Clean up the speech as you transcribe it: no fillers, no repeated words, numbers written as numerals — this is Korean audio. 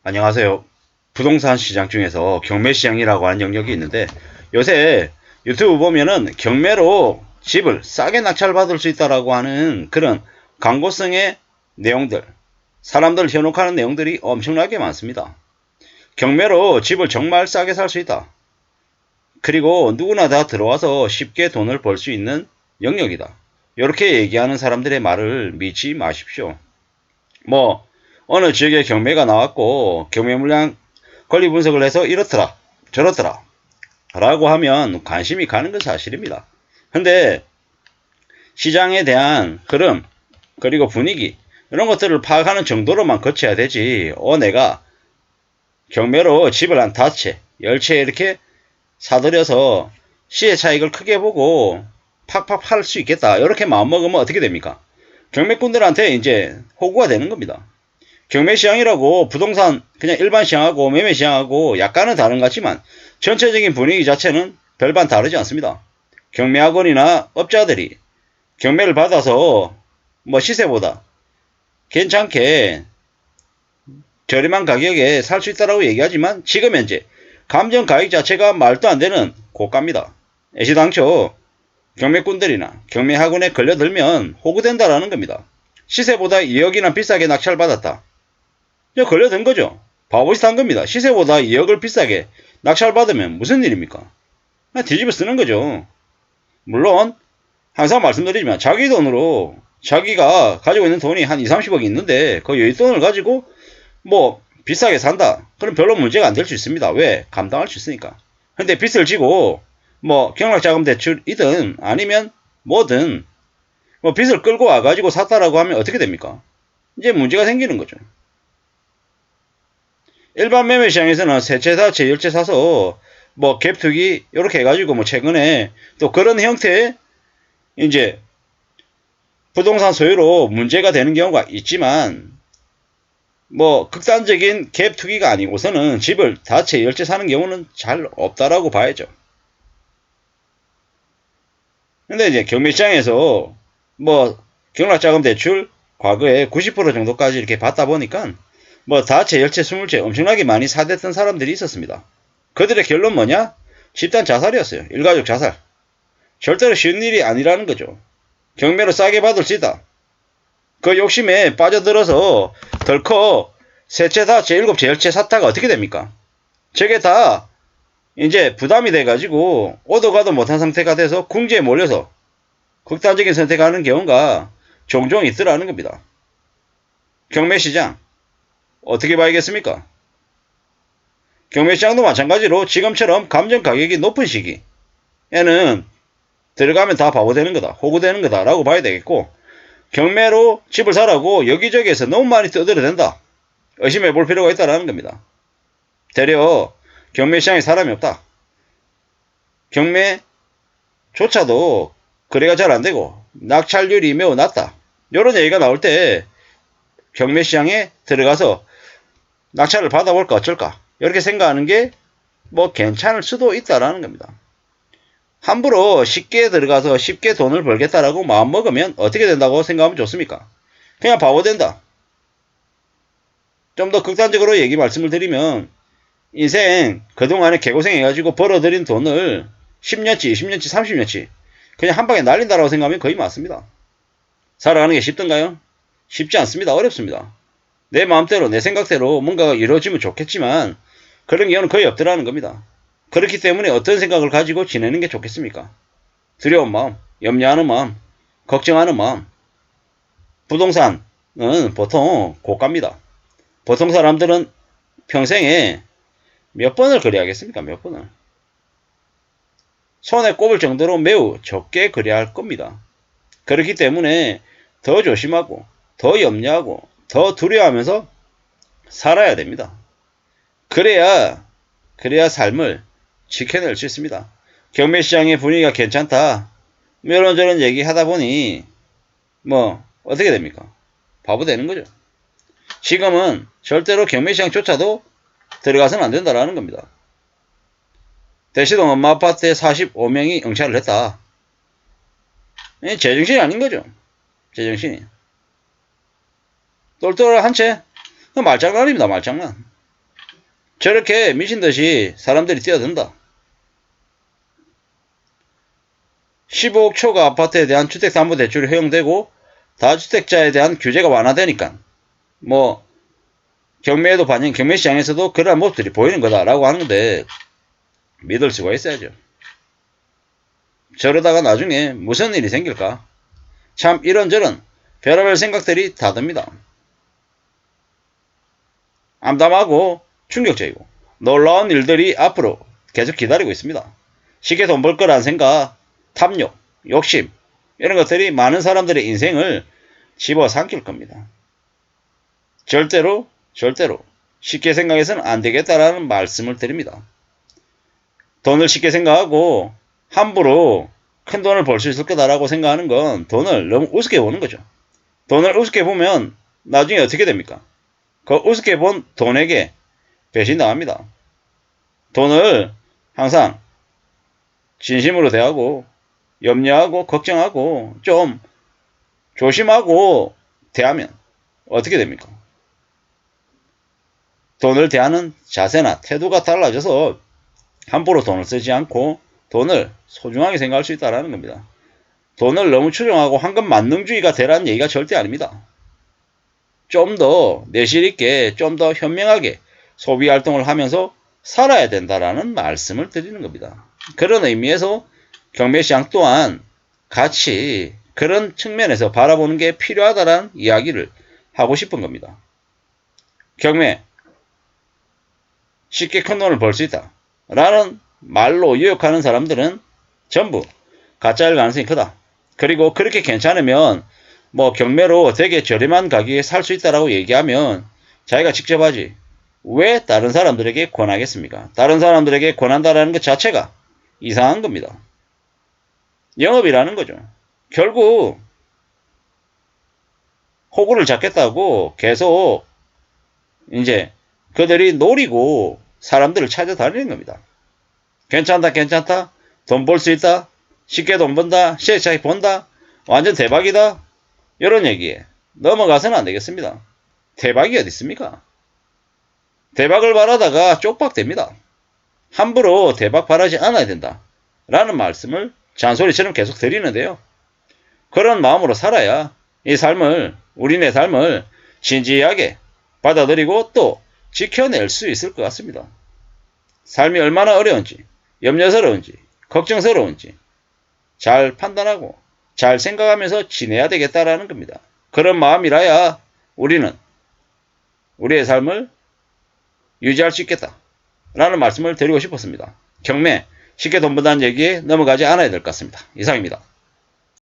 안녕하세요. 부동산 시장 중에서 경매시장이라고 하는 영역이 있는데 요새 유튜브 보면은 경매로 집을 싸게 낙찰받을 수 있다라고 하는 그런 광고성의 내용들, 사람들 현혹하는 내용들이 엄청나게 많습니다. 경매로 집을 정말 싸게 살 수 있다. 그리고 누구나 다 들어와서 쉽게 돈을 벌 수 있는 영역이다. 이렇게 얘기하는 사람들의 말을 믿지 마십시오. 뭐 어느 지역에 경매가 나왔고 경매 물량 권리 분석을 해서 이렇더라 저렇더라 라고 하면 관심이 가는 건 사실입니다. 근데 시장에 대한 흐름 그리고 분위기 이런 것들을 파악하는 정도로만 거쳐야 되지 내가 경매로 집을 한 5채 10채 이렇게 사들여서 시세 차익을 크게 보고 팍팍 팔 수 있겠다 이렇게 마음먹으면 어떻게 됩니까? 경매꾼들한테 이제 호구가 되는 겁니다. 경매시장이라고 부동산 그냥 일반 시장하고 매매시장하고 약간은 다른 것 같지만 전체적인 분위기 자체는 별반 다르지 않습니다. 경매학원이나 업자들이 경매를 받아서 시세보다 괜찮게 저렴한 가격에 살 수 있다고 얘기하지만 지금 현재 감정 가격 자체가 말도 안 되는 고가입니다. 애시당초 경매꾼들이나 경매학원에 걸려들면 호구된다라는 겁니다. 시세보다 2억이나 비싸게 낙찰받았다. 걸려든 거죠. 바보짓 한 겁니다. 시세보다 2억을 비싸게 낙찰받으면 무슨 일입니까? 그냥 뒤집어 쓰는 거죠. 물론 항상 말씀드리지만 자기 돈으로 자기가 가지고 있는 돈이 한 2, 30억이 있는데 그 여윳돈을 가지고 비싸게 산다. 그럼 별로 문제가 안 될 수 있습니다. 왜? 감당할 수 있으니까. 근데 빚을 지고 경락자금 대출이든 아니면 뭐든 빚을 끌고 와가지고 샀다라고 하면 어떻게 됩니까? 이제 문제가 생기는 거죠. 일반 매매 시장에서는 세 채, 4채, 10채 사서 갭 투기 이렇게 해가지고 최근에 또 그런 형태의 이제 부동산 소유로 문제가 되는 경우가 있지만 극단적인 갭 투기가 아니고서는 집을 4채, 10채 사는 경우는 잘 없다라고 봐야죠. 근데 이제 경매시장에서 경락자금 대출 과거에 90% 정도까지 이렇게 받다 보니까 4채, 10채, 20채 엄청나게 많이 사댔던 사람들이 있었습니다. 그들의 결론 뭐냐? 집단 자살이었어요. 일가족 자살. 절대로 쉬운 일이 아니라는 거죠. 경매로 싸게 받을 수 있다. 그 욕심에 빠져들어서 덜컥 세채, 다채, 7채, 10채 샀다가 어떻게 됩니까? 저게 다 이제 부담이 돼가지고 오도 가도 못한 상태가 돼서 궁지에 몰려서 극단적인 선택하는 경우가 종종 있더라는 겁니다. 경매시장 어떻게 봐야겠습니까? 경매시장도 마찬가지로 지금처럼 감정 가격이 높은 시기에는 들어가면 다 바보 되는 거다. 호구 되는 거다. 라고 봐야 되겠고, 경매로 집을 사라고 여기저기에서 너무 많이 떠들어댄다. 의심해 볼 필요가 있다는 겁니다. 되려 경매시장에 사람이 없다. 경매조차도 거래가 잘 안되고 낙찰률이 매우 낮다. 이런 얘기가 나올 때 경매시장에 들어가서 낙찰을 받아볼까 어쩔까 이렇게 생각하는 게 괜찮을 수도 있다라는 겁니다. 함부로 쉽게 들어가서 쉽게 돈을 벌겠다라고 마음먹으면 어떻게 된다고 생각하면 좋습니까? 그냥 바보 된다. 좀 더 극단적으로 말씀을 드리면 인생 그동안에 개고생해가지고 벌어들인 돈을 10년치, 20년치, 30년치 그냥 한 방에 날린다라고 생각하면 거의 맞습니다. 살아가는 게 쉽던가요? 쉽지 않습니다. 어렵습니다. 내 마음대로 내 생각대로 뭔가가 이루어지면 좋겠지만 그런 경우는 거의 없더라는 겁니다. 그렇기 때문에 어떤 생각을 가지고 지내는 게 좋겠습니까? 두려운 마음, 염려하는 마음, 걱정하는 마음. 부동산은 보통 고가입니다. 보통 사람들은 평생에 몇 번을 거래하겠습니까? 몇 번을. 손에 꼽을 정도로 매우 적게 거래할 겁니다. 그렇기 때문에 더 조심하고 더 염려하고 더 두려워하면서 살아야 됩니다. 그래야 삶을 지켜낼 수 있습니다. 경매시장의 분위기가 괜찮다. 이런저런 얘기 하다 보니 어떻게 됩니까? 바보 되는 거죠. 지금은 절대로 경매시장조차도 들어가서는 안 된다라는 겁니다. 대시동 엄마 아파트에 45명이 응찰을 했다. 제정신이 아닌 거죠. 제정신이. 똘똘한 채 말장난입니다. 말장난. 저렇게 미친듯이 사람들이 뛰어든다. 15억 초과 아파트에 대한 주택담보대출이 허용되고 다주택자에 대한 규제가 완화되니까 뭐 경매에도 반영, 경매시장에서도 그러한 모습들이 보이는 거다라고 하는데 믿을 수가 있어야죠. 저러다가 나중에 무슨 일이 생길까? 참 이런저런 별의별 생각들이 다 듭니다. 암담하고 충격적이고 놀라운 일들이 앞으로 계속 기다리고 있습니다. 쉽게 돈 벌 거란 생각, 탐욕, 욕심 이런 것들이 많은 사람들의 인생을 집어삼킬 겁니다. 절대로 쉽게 생각해서는 안 되겠다라는 말씀을 드립니다. 돈을 쉽게 생각하고 함부로 큰 돈을 벌 수 있을 거다라고 생각하는 건 돈을 너무 우습게 보는 거죠. 돈을 우습게 보면 나중에 어떻게 됩니까? 그 우습게 본 돈에게 배신당합니다. 돈을 항상 진심으로 대하고 염려하고 걱정하고 좀 조심하고 대하면 어떻게 됩니까? 돈을 대하는 자세나 태도가 달라져서 함부로 돈을 쓰지 않고 돈을 소중하게 생각할 수 있다는 겁니다. 돈을 너무 추종하고 황금 만능주의가 되라는 얘기가 절대 아닙니다. 좀 더 내실 있게 좀 더 현명하게 소비 활동을 하면서 살아야 된다라는 말씀을 드리는 겁니다. 그런 의미에서 경매시장 또한 같이 그런 측면에서 바라보는 게 필요하다라는 이야기를 하고 싶은 겁니다. 경매 쉽게 큰 돈을 벌 수 있다 라는 말로 유혹하는 사람들은 전부 가짜일 가능성이 크다. 그리고 그렇게 괜찮으면 뭐 경매로 되게 저렴한 가격에 살 수 있다라고 얘기하면 자기가 직접 하지 왜 다른 사람들에게 권하겠습니까? 다른 사람들에게 권한다라는 것 자체가 이상한 겁니다. 영업이라는 거죠. 결국 호구를 잡겠다고 계속 이제 그들이 노리고 사람들을 찾아다니는 겁니다. 괜찮다, 돈 벌 수 있다, 쉽게 돈 번다, 시행착이 본다, 완전 대박이다, 이런 얘기에 넘어가서는 안 되겠습니다. 대박이 어디 있습니까? 대박을 바라다가 쪽박됩니다. 함부로 대박 바라지 않아야 된다 라는 말씀을 잔소리처럼 계속 드리는데요. 그런 마음으로 살아야 이 삶을, 우리네 삶을 진지하게 받아들이고 또 지켜낼 수 있을 것 같습니다. 삶이 얼마나 어려운지, 염려스러운지, 걱정스러운지 잘 판단하고 잘 생각하면서 지내야 되겠다라는 겁니다. 그런 마음이라야 우리는 우리의 삶을 유지할 수 있겠다 라는 말씀을 드리고 싶었습니다. 경매 쉽게 돈 번다는 얘기에 넘어가지 않아야 될 것 같습니다. 이상입니다.